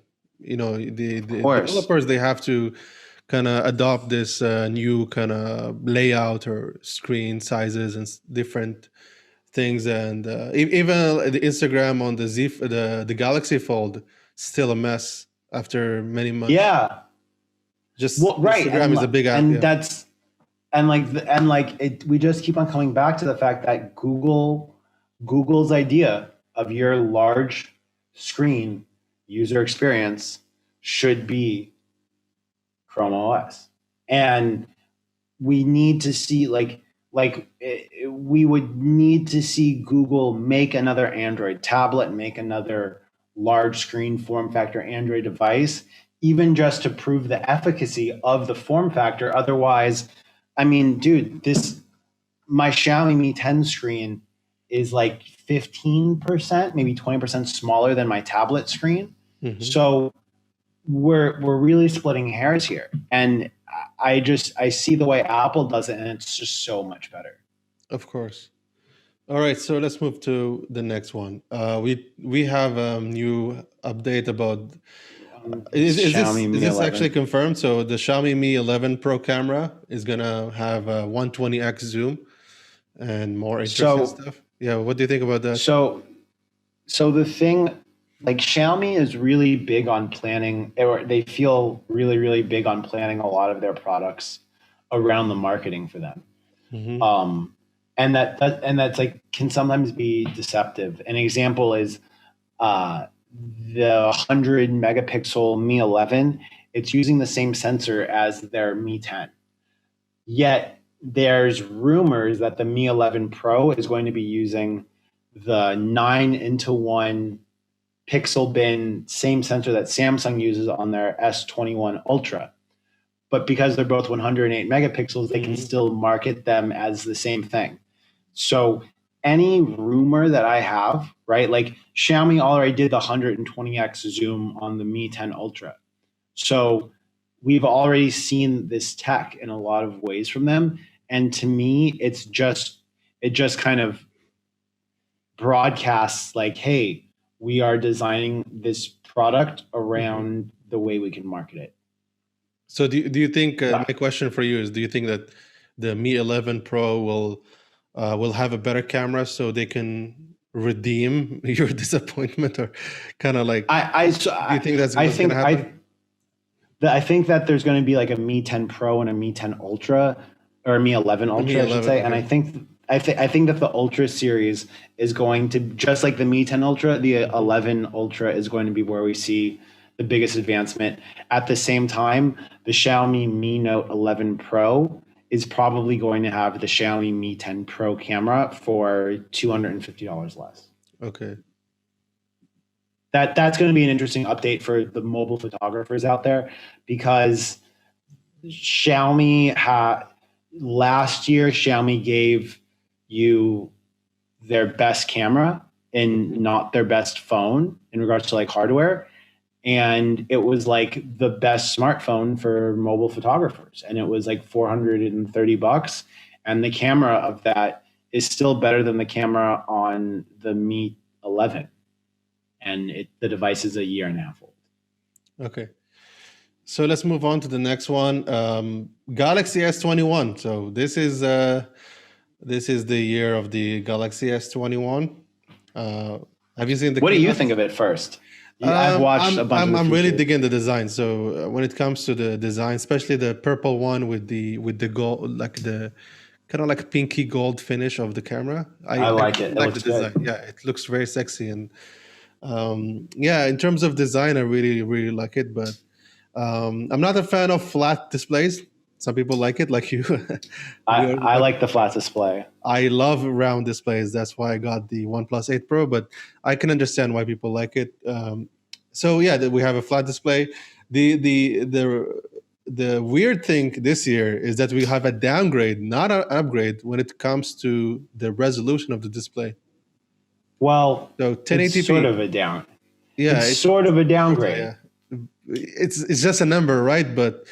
S2: of
S1: the
S2: course.
S1: developers, they have to kind of adopt this new kind of layout or screen sizes and different things, and even the Instagram on the Galaxy Fold still a mess after many months.
S2: Yeah.
S1: Just
S2: Well, right.
S1: Instagram is a big app,
S2: And
S1: yeah.
S2: that's and like it we just keep on coming back to the fact that Google's idea of your large screen user experience should be Chrome OS. And we need to see we would need to see Google make another Android tablet, make another large screen form factor Android device, even just to prove the efficacy of the form factor. Otherwise, I mean, dude, this my Xiaomi Mi 10 screen is like 15%, maybe 20% smaller than my tablet screen.
S1: Hmm.
S2: So we're really splitting hairs here. And I see the way Apple does it and it's just so much better.
S1: Of course. All right, so let's move to the next one. We have a new update about
S2: Xiaomi
S1: is
S2: Mi
S1: this actually
S2: 11.
S1: confirmed? So the Xiaomi Mi 11 Pro camera is gonna have a 120x zoom and more interesting
S2: So
S1: stuff. Yeah, what do you think about that?
S2: so so the thing like Xiaomi is really big on planning, or they feel really really big on planning a lot of their products around the marketing for them.
S1: Hmm.
S2: Um, and that's like can sometimes be deceptive. An example is uh, the 100 megapixel Mi 11. It's using the same sensor as their Mi 10. Yet there's rumors that the Mi 11 Pro is going to be using the 9:1 pixel bin same sensor that Samsung uses on their S21 Ultra. But because they're both 108 megapixels, they can still market them as the same thing. So any rumor that I have, right? Like Xiaomi already did the 120x zoom on the Mi 10 Ultra. So we've already seen this tech in a lot of ways from them. And to me, it just kind of broadcasts like, hey, we are designing this product around the way we can market it.
S1: So do you think
S2: Yeah.
S1: my question for you is, do you think that the Mi 11 Pro will have a better camera so they can redeem your disappointment, or kind of like, do you think that's what's going to happen?
S2: I think that there's going to be like a Mi 10 Pro and a Mi 10 Ultra, or a Mi 11
S1: The Mi
S2: Ultra, I should
S1: 11,
S2: say. And
S1: okay.
S2: I think that the Ultra series is going to, just like the Mi 10 Ultra, the 11 Ultra is going to be where we see the biggest advancement. At the same time, the Xiaomi Mi Note 11 Pro is probably going to have the Xiaomi Mi 10 Pro camera for $250 less.
S1: Okay.
S2: That's going to be an interesting update for the mobile photographers out there, because Xiaomi last year Xiaomi gave you their best camera and not their best phone in regards to like hardware, and it was like the best smartphone for mobile photographers, and it was like $430, and the camera of that is still better than the camera on the Mi 11, and the device is a year and a half old.
S1: Okay. So let's move on to the next one. Galaxy S21. So this is the year of the Galaxy S21. Have you seen the
S2: What do you
S1: keynote?
S2: think of it first? I've watched a bunch of the
S1: I'm really
S2: features.
S1: digging the design. So when it comes to the design, especially the purple one with the gold, like the kind of like pinky gold finish of the camera,
S2: I
S1: I
S2: like
S1: really
S2: it. It
S1: like the
S2: looks
S1: design.
S2: good.
S1: Yeah, it looks very sexy, and yeah, in terms of design, I really like it. But I'm not a fan of flat displays. Some people like it, like you.
S2: I like the flat display.
S1: I love round displays. That's why I got the OnePlus 8 Pro, but I can understand why people like it. So yeah, we have a flat display. The weird thing this year is that we have a downgrade, not an upgrade, when it comes to the resolution of the display.
S2: Well,
S1: So
S2: it's sort
S1: 1080p,
S2: of a down.
S1: yeah,
S2: It's sort of a downgrade.
S1: yeah, it's just a number, right? But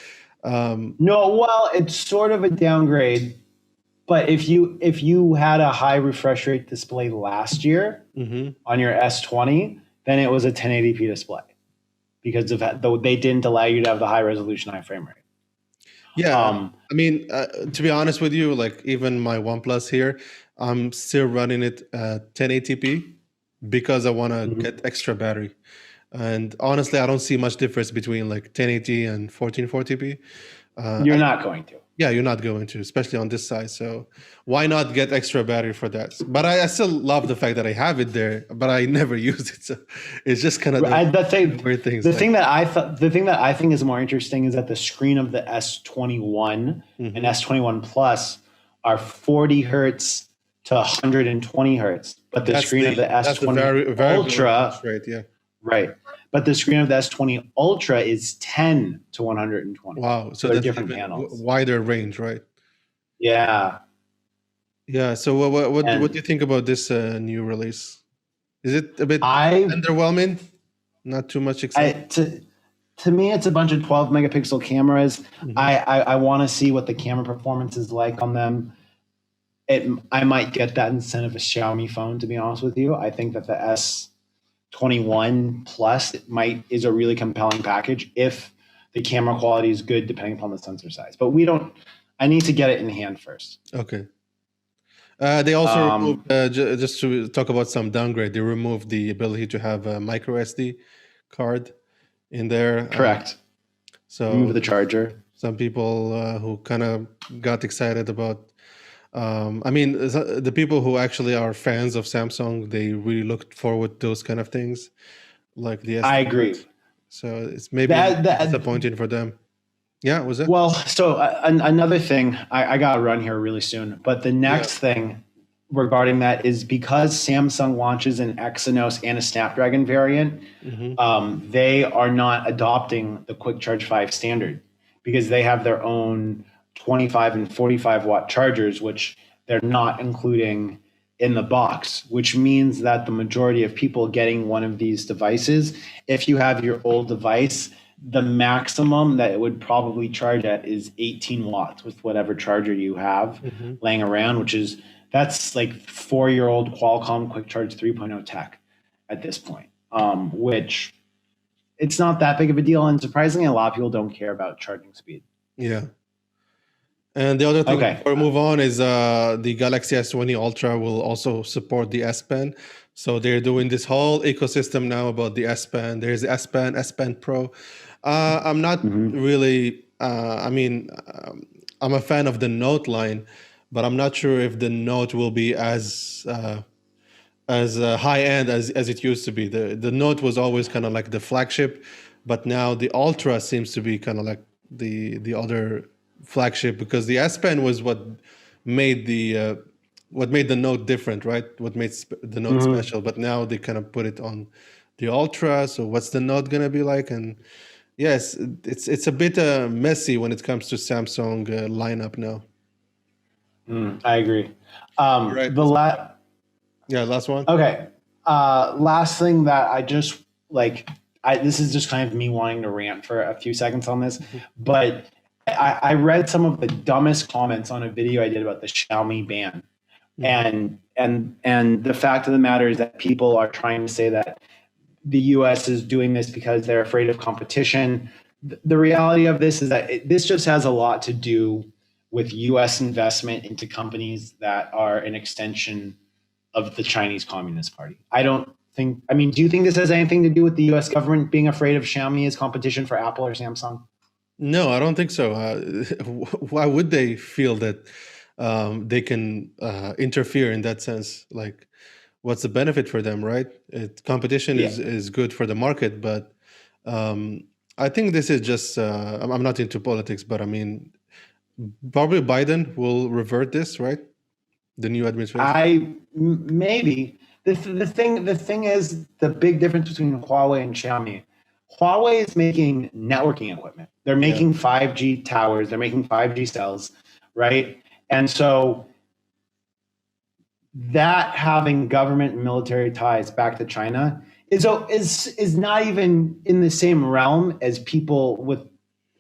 S2: No, well, it's sort of a downgrade. But if you had a high refresh rate display last year
S1: mhm.
S2: on your S20, then it was a 1080p display, because of that, though they didn't allow you to have the high resolution, high frame rate.
S1: Yeah, I mean, to be honest with you, like even my OnePlus here, I'm still running it at 1080p because I want to
S2: Mhm.
S1: get extra battery. And honestly, I don't see much difference between like 1080 and 1440p.
S2: You're
S1: And
S2: not going to.
S1: yeah, you're not going to, especially on this size. So why not get extra battery for that? But I still love the fact that I have it there, but I never use it. So it's just kind of the weird things.
S2: The thing that I think is more interesting is that the screen of the S21 and S21 Plus are 40 hertz to 120 hertz, but the screen of the
S1: that's the
S2: S20
S1: variable
S2: Ultra,
S1: refresh rate. Yeah.
S2: right? But the screen of the S20 Ultra is 10 to 120.
S1: Wow.
S2: So
S1: So
S2: they're
S1: that's
S2: different
S1: even
S2: panels.
S1: wider range, right?
S2: Yeah,
S1: Yeah. So what do you
S2: and
S1: think about this new release? Is it a bit
S2: I
S1: underwhelming? Not too much
S2: I
S1: excitement?
S2: to me, it's a bunch of 12 megapixel cameras.
S1: Mhm.
S2: I want to see what the camera performance is like on them. I might get that instead of a Xiaomi phone, to be honest with you. I think that the S21 Plus is a really compelling package if the camera quality is good, depending upon the sensor size. But we don't. I need to get it in hand first.
S1: Okay. They also removed,
S2: Um,
S1: just to talk about some downgrade, they removed the ability to have a micro SD card in there.
S2: Correct. Remove
S1: So
S2: the charger.
S1: some people who kind of got excited about I mean, the people who actually are fans of Samsung, they really look forward to those kind of things, like the
S2: I
S1: SD
S2: agree.
S1: card. So it's maybe a
S2: That
S1: little bit
S2: that
S1: disappointing for them. Yeah, was it?
S2: Well, so another thing, I got to run here really soon, but the
S1: Yeah.
S2: next thing regarding that is because Samsung launches an Exynos and a Snapdragon variant,
S1: Hmm.
S2: they are not adopting the Quick Charge 5 standard because they have their own 25 and 45 watt chargers, which they're not including in the box, which means that the majority of people getting one of these devices, if you have your old device, the maximum that it would probably charge at is 18 watts with whatever charger you have
S1: Hmm.
S2: laying around, that's like 4-year-old Qualcomm Quick Charge 3.0 tech at this point, which it's not that big of a deal. And surprisingly, a lot of people don't care about charging speed.
S1: Yeah. And the other thing
S2: Okay.
S1: before we move on is the Galaxy S20 Ultra will also support the S Pen. So they're doing this whole ecosystem now about the S Pen. There's S Pen, S Pen Pro. I'm not
S2: Mhm.
S1: really. I mean, I'm a fan of the Note line, but I'm not sure if the Note will be as high end as it used to be. The Note was always kind of like the flagship, but now the Ultra seems to be kind of like the other flagship, because the S Pen was made the Note different, right? What made the Note
S2: Mhm.
S1: special. But now they kind of put it on the Ultra. So what's the Note gonna be like? And yes, it's a bit messy when it comes to Samsung lineup now.
S2: I agree.
S1: All right.
S2: The
S1: Yeah, last one.
S2: Okay. Last thing that I just like, this is just kind of me wanting to rant for a few seconds on this, but I read some of the dumbest comments on a video I did about the Xiaomi ban,
S1: Mhm.
S2: and the fact of the matter is that people are trying to say that the U.S. is doing this because they're afraid of competition. The reality of this is that this just has a lot to do with U.S. investment into companies that are an extension of the Chinese Communist Party. I don't think. I mean, do you think this has anything to do with the U.S. government being afraid of Xiaomi as competition for Apple or Samsung?
S1: No, I don't think so. Why would they feel that they can interfere in that sense? Like, what's the benefit for them, right? Competition
S2: Yeah.
S1: is good for the market, but um, I think this is just. I'm not into politics, but I mean, probably Biden will revert this, right? The new administration.
S2: Maybe the thing is the big difference between Huawei and Xiaomi. Huawei is making networking equipment. They're
S1: Yeah.
S2: making 5G towers. They're making 5G cells, right? And so that having government and military ties back to China is not even in the same realm as people with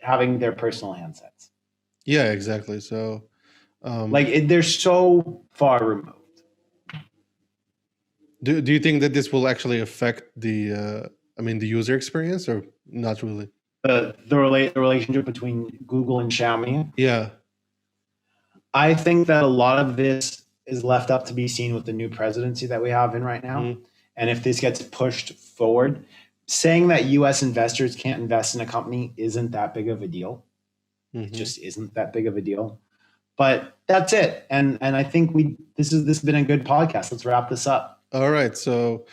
S2: having their personal handsets.
S1: Yeah, exactly. So,
S2: Like
S1: um,
S2: they're so far removed.
S1: do you think that this will actually affect I mean, the user experience, or not really?
S2: The relationship between Google and Xiaomi.
S1: Yeah.
S2: I think that a lot of this is left up to be seen with the new presidency that we have in right now.
S1: Mhm.
S2: And if this gets pushed forward, saying that US investors can't invest in a company isn't that big of a deal. It
S1: Mhm.
S2: just isn't that big of a deal. But that's it. And I think this has been a good podcast. Let's wrap this up.
S1: All right. So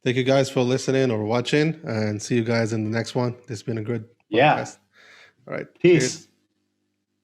S1: thank you guys for listening or watching, and see you guys in the next one. This has been a good
S2: Yeah.
S1: podcast. All right. Cheers.
S2: Peace.